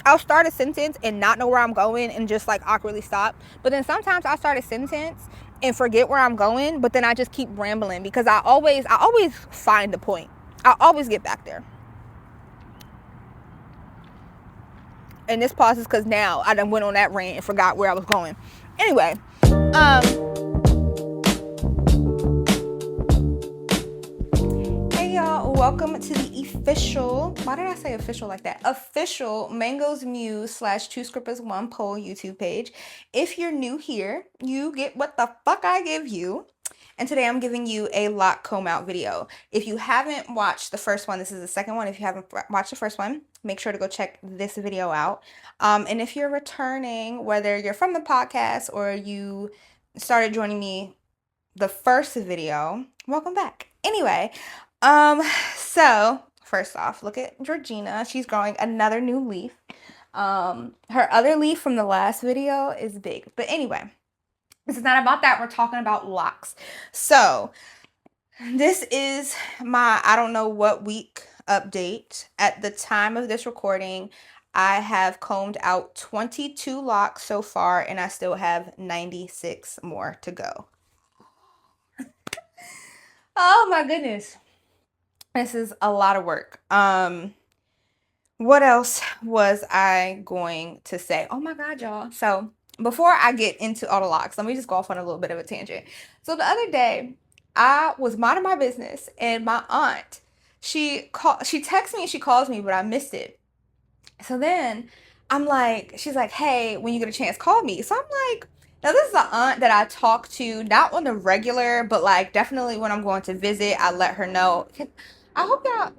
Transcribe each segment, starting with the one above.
I'll start a sentence and not know where I'm going and just like awkwardly stop. But then sometimes I'll start a sentence and forget where I'm going, but then I just keep rambling because I always find the point. I always get back there. And this pause is because now I done went on that rant and forgot where I was going. Anyway, hey y'all, welcome to the official, why did I say official like that? Official Mango's Muse / Two Scrippers One Poll YouTube page. If you're new here, you get what the fuck I give you. And today I'm giving you a lock comb out video. If you haven't watched the first one, this is the second one. If you haven't watched the first one, make sure to go check this video out. And if you're returning, whether you're from the podcast or you started joining me the first video, welcome back. Anyway, so first off, look at Georgina. She's growing another new leaf. Her other leaf from the last video is big. But anyway, this is not about that. We're talking about locks. So this is my I don't know what week update. At the time of this recording, I have combed out 22 locks so far, and I still have 96 more to go. Oh my goodness. This is a lot of work. What else was I going to say? Oh my God, y'all. So before I get into all the locks, let me just go off on a little bit of a tangent. So the other day, I was minding my business, and my aunt, she texts me and she calls me, but I missed it. So then she's like, hey, when you get a chance, call me. So I'm like, now this is an aunt that I talk to, not on the regular, but like definitely when I'm going to visit, I let her know. I hope y'all.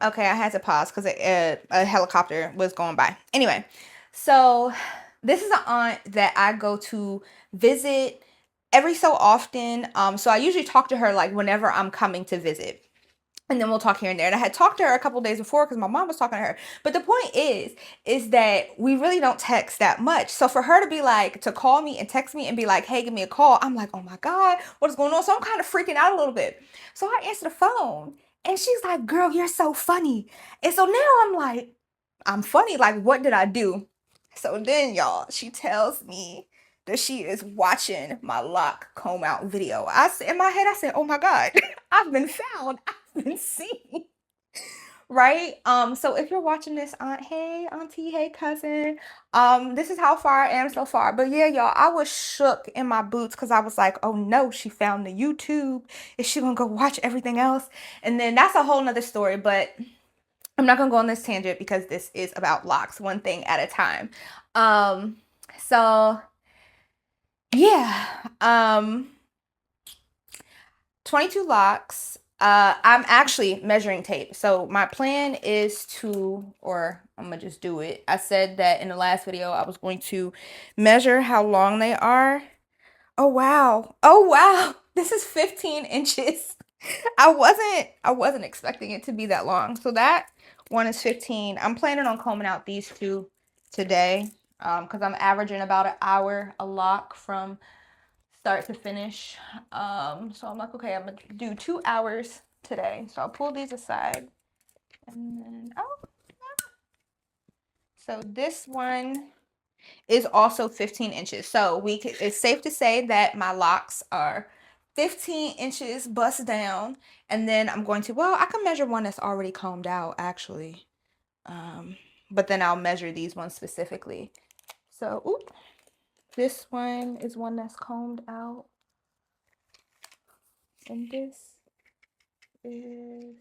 Okay, I had to pause because a helicopter was going by. Anyway, so this is an aunt that I go to visit every so often. So I usually talk to her like whenever I'm coming to visit. And then we'll talk here and there. And I had talked to her a couple days before because my mom was talking to her. But the point is that we really don't text that much. So for her to be like, to call me and text me and be like, hey, give me a call. I'm like, oh my God, what is going on? So I'm kind of freaking out a little bit. So I answer the phone and she's like, girl, you're so funny. And so now I'm like, I'm funny. Like, what did I do? So then y'all, she tells me that she is watching my lock comb out video. In my head, I said, oh my God, I've been found. I've been seen. Right? So if you're watching this, aunt, hey, auntie, hey, cousin, this is how far I am so far. But yeah, y'all, I was shook in my boots because I was like, oh no, she found the YouTube. Is she gonna go watch everything else? And then that's a whole nother story, but I'm not gonna go on this tangent because this is about locks, one thing at a time. So yeah, 22 locks. I'm actually measuring tape. So my plan is or I'm gonna just do it. I said that in the last video I was going to measure how long they are. Oh wow. Oh wow. This is 15 inches. I wasn't expecting it to be that long. So that one is 15. I'm planning on combing out these two today. Because I'm averaging about an hour a lock from start to finish. So I'm like, okay, I'm gonna do 2 hours today. So I'll pull these aside. And then so this one is also 15 inches. So it's safe to say that my locks are 15 inches bust down. And then I'm going to, I can measure one that's already combed out actually. But then I'll measure these ones specifically. So, this one is one that's combed out. And this is...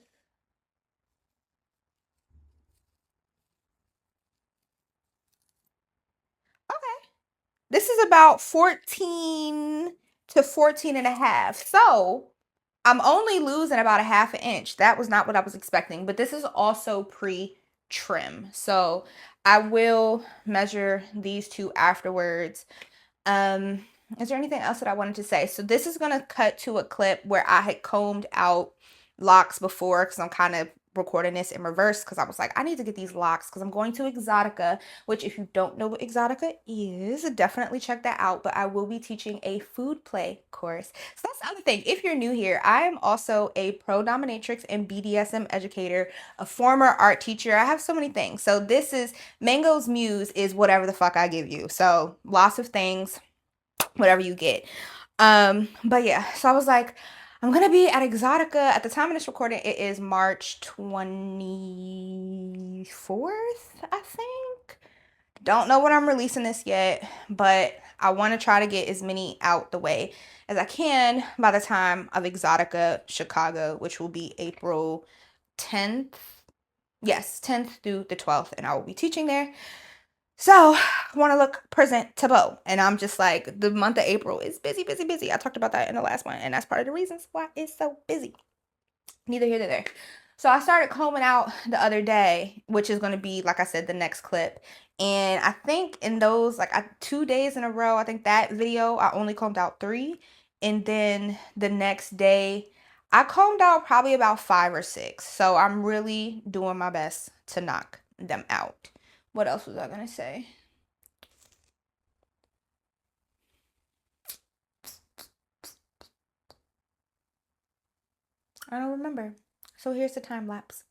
Okay. This is about 14 to 14 and a half. So, I'm only losing about a half an inch. That was not what I was expecting. But this is also pre-trim. So, I will measure these two afterwards. Is there anything else that I wanted to say? So this is going to cut to a clip where I had combed out locks before because I'm kind of recording this in reverse because I was like, I need to get these locks because I'm going to Exotica, which if you don't know what Exotica is, definitely check that out. But I will be teaching a food play course. So that's the other thing. If you're new here, I am also a pro dominatrix and BDSM educator, a former art teacher. I have so many things. So this is Mango's Muse is whatever the fuck I give you. So lots of things, whatever you get. But yeah, so I was like, I'm gonna be at Exotica. At the time of this recording, it is March 24th, I think. Don't know when I'm releasing this yet, but I want to try to get as many out the way as I can by the time of Exotica Chicago, which will be April 10th. Yes, 10th through the 12th, and I will be teaching there. So I want to look presentable. And I'm just like, the month of April is busy, busy, busy. I talked about that in the last one. And that's part of the reasons why it's so busy. Neither here nor there. So I started combing out the other day, which is going to be, like I said, the next clip. And I think in those, like 2 days in a row, I think that video, I only combed out 3. And then the next day, I combed out probably about 5 or 6. So I'm really doing my best to knock them out. What else was I gonna say? I don't remember. So here's the time lapse.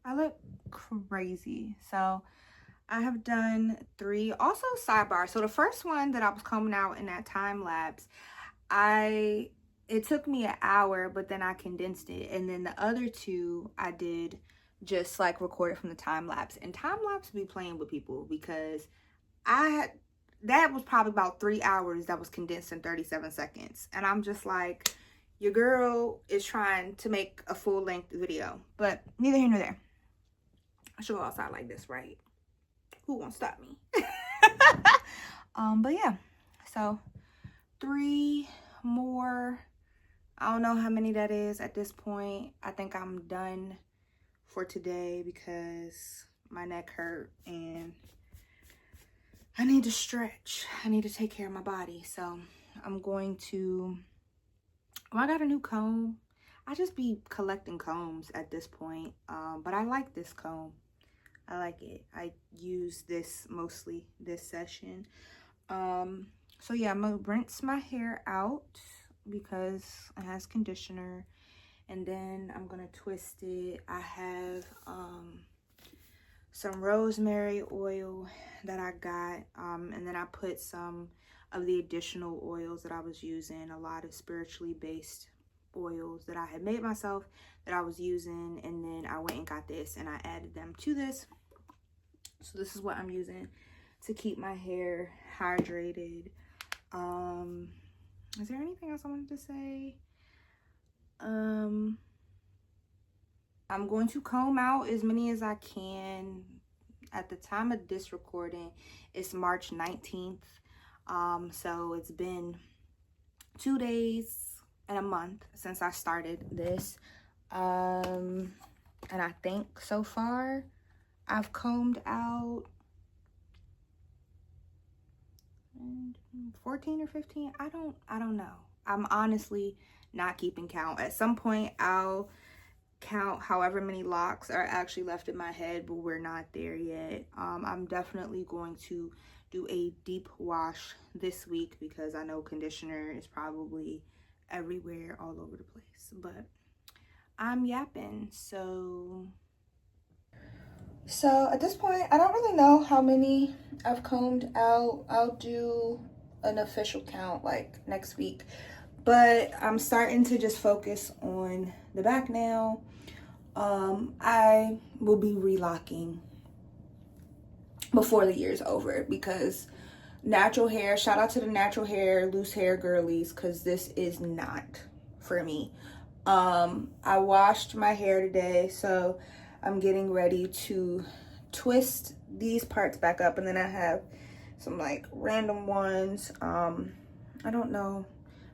I look crazy. So I have done 3. Also sidebar. So the first one that I was combing out in that time lapse, it took me an hour, but then I condensed it. And then the other 2 I did just like recorded from the time lapse. And time lapse be playing with people because that was probably about 3 hours that was condensed in 37 seconds. And I'm just like, your girl is trying to make a full length video, but neither here nor there. I should go outside like this, right? Who won't stop me? But yeah, so 3 more. I don't know how many that is at this point. I think I'm done for today because my neck hurt and I need to stretch. I need to take care of my body. So I'm going to, I got a new comb. I just be collecting combs at this point. But I like this comb. I like it. I use this mostly this session. So yeah, I'm gonna rinse my hair out because it has conditioner, and then I'm gonna twist it. I have some rosemary oil that I got, and then I put some of the additional oils that I was using, a lot of spiritually based oils that I had made myself that I was using, and then I went and got this and I added them to this. So this is what I'm using to keep my hair hydrated. Is there anything else I wanted to say? I'm going to comb out as many as I can. At the time of this recording, it's March 19th. So it's been 2 days and a month since I started this. And I think so far I've combed out 14 or 15. I don't know. I'm honestly not keeping count. At some point I'll count however many locks are actually left in my head, but we're not there yet. I'm definitely going to do a deep wash this week because I know conditioner is probably everywhere, all over the place. But I'm yapping, so at this point I don't really know how many I've combed out. I'll do an official count like next week, but I'm starting to just focus on the back now. I will be relocking before the year's over because natural hair, shout out to the natural hair, loose hair girlies, because this is not for me. I washed my hair today, so I'm getting ready to twist these parts back up, and then I have some like random ones. I don't know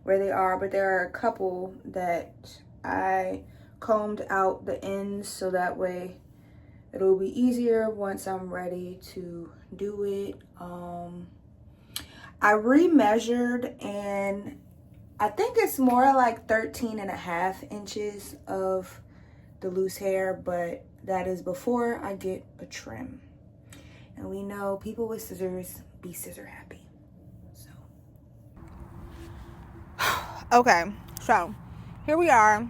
where they are, but there are a couple that I combed out the ends so that way it'll be easier once I'm ready to do it. I remeasured and I think it's more like 13.5 inches of the loose hair, but that is before I get a trim. And we know people with scissors be scissor happy. So okay, so here we are.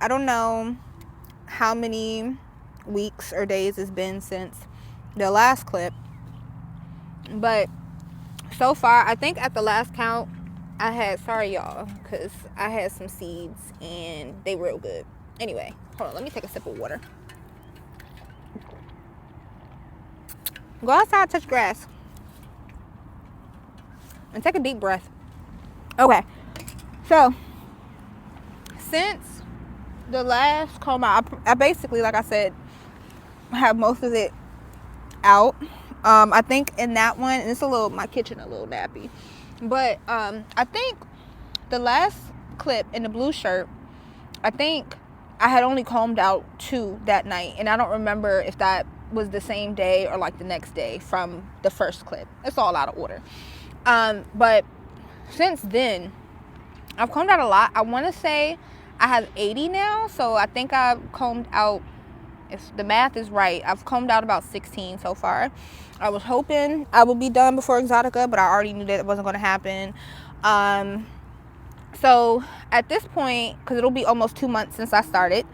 I don't know how many weeks or days it's been since the last clip, but so far I think at the last count I had, sorry y'all, because I had some seeds and they real good. Anyway, hold on, let me take a sip of water. Go outside, touch grass, and take a deep breath. Okay, so since the last comb out, I basically, like I said, have most of it out. I think in that one, and it's a little, my kitchen a little nappy, but I think the last clip in the blue shirt, I think I had only combed out 2 that night, and I don't remember if that was the same day or like the next day from the first clip. It's all out of order. But since then I've combed out a lot. I want to say I have 80 now, so I think I've combed out, if the math is right, I've combed out about 16 so far. I was hoping I would be done before Exotica, but I already knew that it wasn't going to happen. So at this point, because it'll be almost 2 months since I started,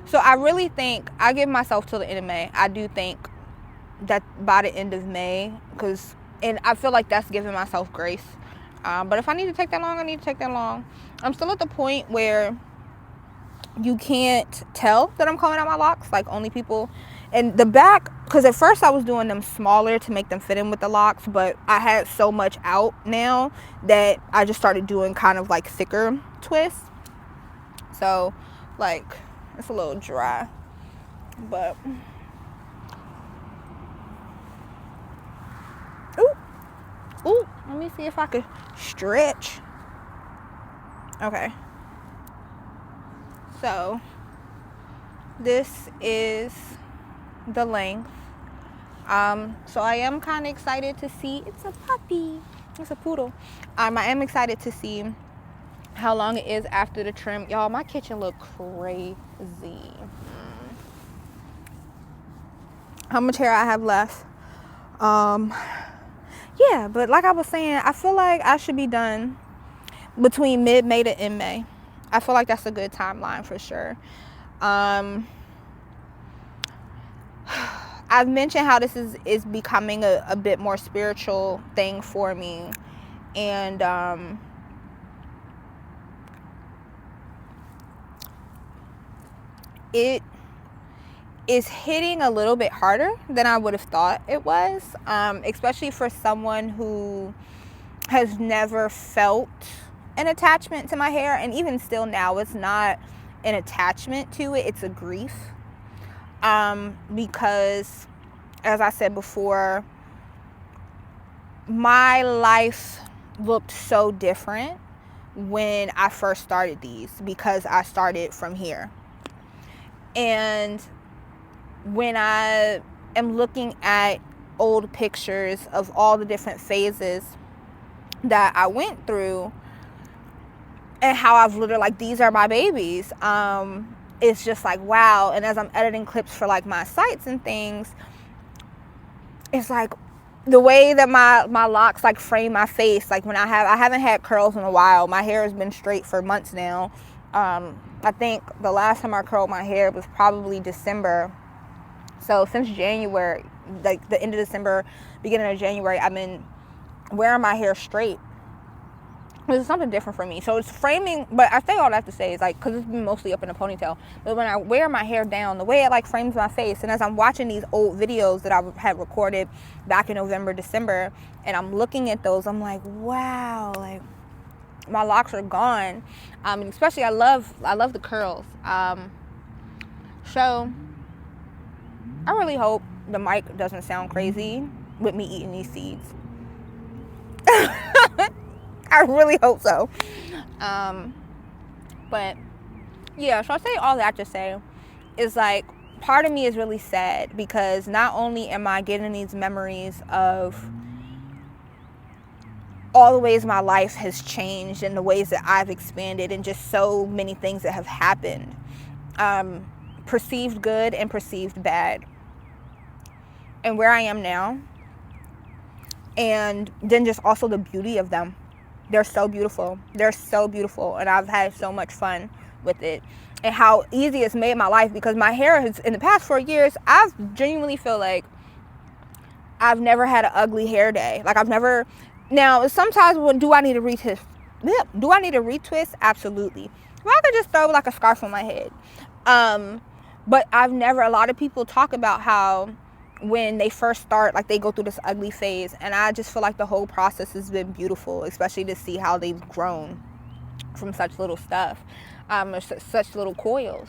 so I really think I give myself till the end of May. I do think that by the end of May, and I feel like that's giving myself grace. But if I need to take that long, I need to take that long. I'm still at the point where you can't tell that I'm combing out my locks, like only people. And the back, because at first I was doing them smaller to make them fit in with the locks, but I had so much out now that I just started doing kind of like thicker twists. So like it's a little dry, but ooh, let me see if I could stretch. Okay, so this is the length. So I am kind of excited to see, it's a puppy, it's a poodle. I am excited to see how long it is after the trim. Y'all, my kitchen look crazy. How much hair I have left. Yeah, but like I was saying, I feel like I should be done between mid-May to end May. I feel like that's a good timeline for sure. I've mentioned how this is becoming a bit more spiritual thing for me. And it is hitting a little bit harder than I would have thought it was, especially for someone who has never felt an attachment to my hair. And even still now, it's not an attachment to it, it's a grief. Because, as I said before, my life looked so different when I first started these, because I started from here. And when I am looking at old pictures of all the different phases that I went through and how I've literally, like, these are my babies, it's just like, wow. And as I'm editing clips for like my sites and things, it's like the way that my locks like frame my face, like when I haven't had curls in a while. My hair has been straight for months now. I think the last time I curled my hair was probably December. So since January, like the end of December, beginning of January, I've been wearing my hair straight. It's something different for me. So it's framing, but I say all that to say is like, because it's been mostly up in a ponytail, but when I wear my hair down, the way it like frames my face, and as I'm watching these old videos that I had recorded back in November, December, and I'm looking at those, I'm like, wow, like my locks are gone. And especially I love the curls. So I really hope the mic doesn't sound crazy with me eating these seeds. I really hope so. But yeah, so I say all that to say is like, part of me is really sad because not only am I getting these memories of all the ways my life has changed and the ways that I've expanded and just so many things that have happened, perceived good and perceived bad, and where I am now, and then just also the beauty of them. They're so beautiful. They're so beautiful, and I've had so much fun with it, and how easy it's made my life, because my hair has, in the past 4 years, I've genuinely feel like I've never had an ugly hair day. Like I've never. Now, sometimes when do I need to retwist? Do I need to retwist? Absolutely. Well, I could just throw like a scarf on my head. But I've never. A lot of people talk about how when they first start, like they go through this ugly phase, and I just feel like the whole process has been beautiful, especially to see how they've grown from such little stuff, or such little coils.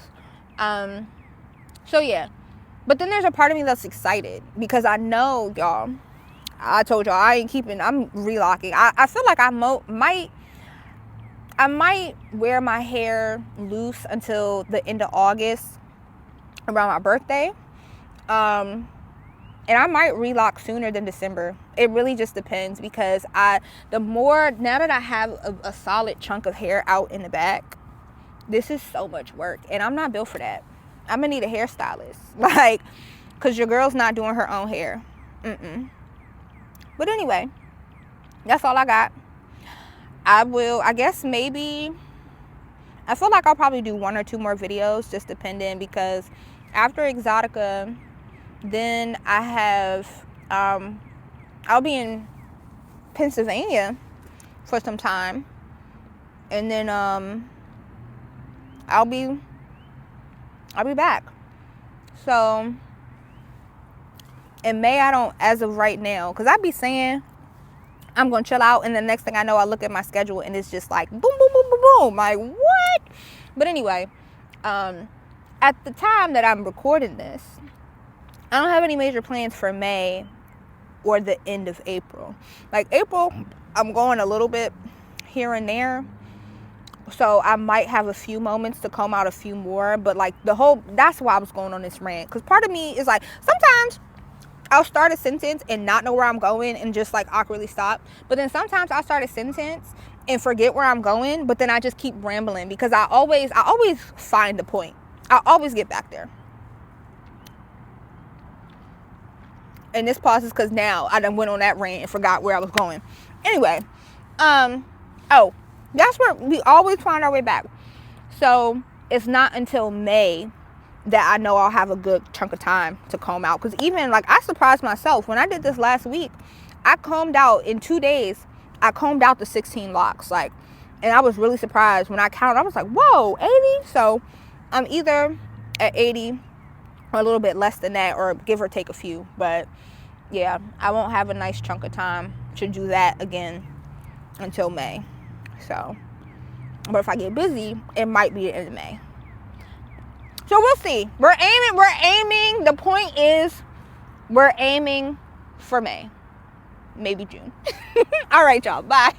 So yeah, but then there's a part of me that's excited because I know, y'all, I told y'all I'm relocking. I feel like I might wear my hair loose until the end of August, around my birthday. And I might relock sooner than December. It really just depends, because now that I have a solid chunk of hair out in the back, this is so much work, and I'm not built for that. I'm gonna need a hairstylist, like, cause your girl's not doing her own hair. But anyway, that's all I got. I guess maybe, I feel like I'll probably do 1 or 2 more videos, just depending, because after Exotica, then I have, I'll be in Pennsylvania for some time, and then I'll be back. So in May, I don't, as of right now, because I be saying I'm gonna chill out, and the next thing I know, I look at my schedule and it's just like boom, boom, boom, boom, boom. Like, what? But anyway, at the time that I'm recording this, I don't have any major plans for May or the end of April. Like April, I'm going a little bit here and there, so I might have a few moments to comb out a few more. But like that's why I was going on this rant, because part of me is like, sometimes I'll start a sentence and not know where I'm going and just like awkwardly stop. But then sometimes I'll start a sentence and forget where I'm going, but then I just keep rambling, because I always find the point. I always get back there. And this pause is because now I done went on that rant and forgot where I was going. Anyway, that's where we always find our way back. So it's not until May that I know I'll have a good chunk of time to comb out. Because even like, I surprised myself when I did this last week. I combed out in 2 days. I combed out the 16 locks, like, and I was really surprised when I counted. I was like, whoa, 80? So I'm either at 80 or a little bit less than that, or give or take a few. But yeah, I won't have a nice chunk of time to do that again until May. So, but if I get busy, it might be the end of May. So we'll see. We're aiming. The point is, we're aiming for May. Maybe June. All right, y'all. Bye.